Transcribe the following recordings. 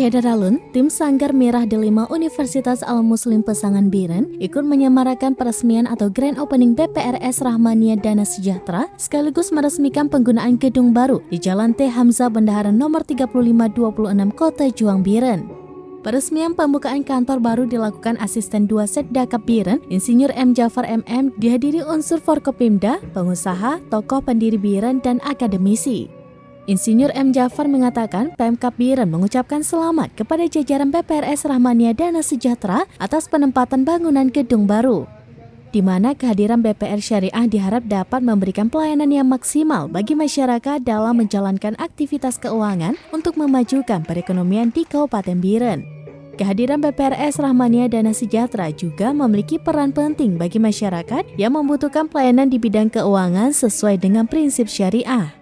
Syederalun, tim Sanggar Merah Delima Universitas Al-Muslim Pesangan Biren ikut menyemarakan peresmian atau grand opening BPRS Rahmania Dana Sejahtera sekaligus meresmikan penggunaan gedung baru di Jalan T. Hamzah Bendahara nomor 3526 Kota Juang Biren. Peresmian pembukaan kantor baru dilakukan Asisten 2 Setdakap Biren, Insinyur M. Jafar MM, dihadiri unsur Forkopimda, pengusaha, tokoh pendiri Biren, dan akademisi. Insinyur M. Jafar mengatakan Pemkab Biren mengucapkan selamat kepada jajaran BPRS Rahmania Dana Sejahtera atas penempatan bangunan gedung baru, di mana kehadiran BPR Syariah diharap dapat memberikan pelayanan yang maksimal bagi masyarakat dalam menjalankan aktivitas keuangan untuk memajukan perekonomian di Kabupaten Biren. Kehadiran BPRS Rahmania Dana Sejahtera juga memiliki peran penting bagi masyarakat yang membutuhkan pelayanan di bidang keuangan sesuai dengan prinsip syariah.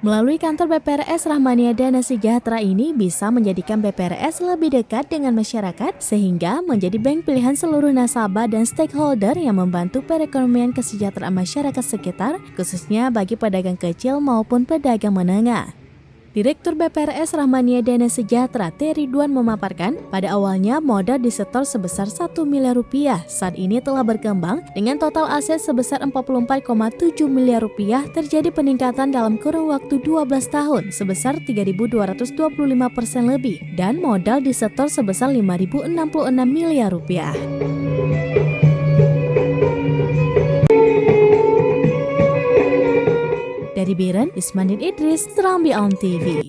Melalui kantor BPRS Rahmania Dana Sejahtera ini bisa menjadikan BPRS lebih dekat dengan masyarakat sehingga menjadi bank pilihan seluruh nasabah dan stakeholder yang membantu perekonomian kesejahteraan masyarakat sekitar, khususnya bagi pedagang kecil maupun pedagang menengah. Direktur BPRS Rahmania Dana Sejahtera T. Ridwan memaparkan, pada awalnya modal disetor sebesar 1 miliar rupiah, saat ini telah berkembang dengan total aset sebesar 44,7 miliar rupiah, terjadi peningkatan dalam kurun waktu 12 tahun sebesar 3.225% lebih, dan modal disetor sebesar 5.066 miliar rupiah. Dari Biren, Ismail Idris, Serambi On TV.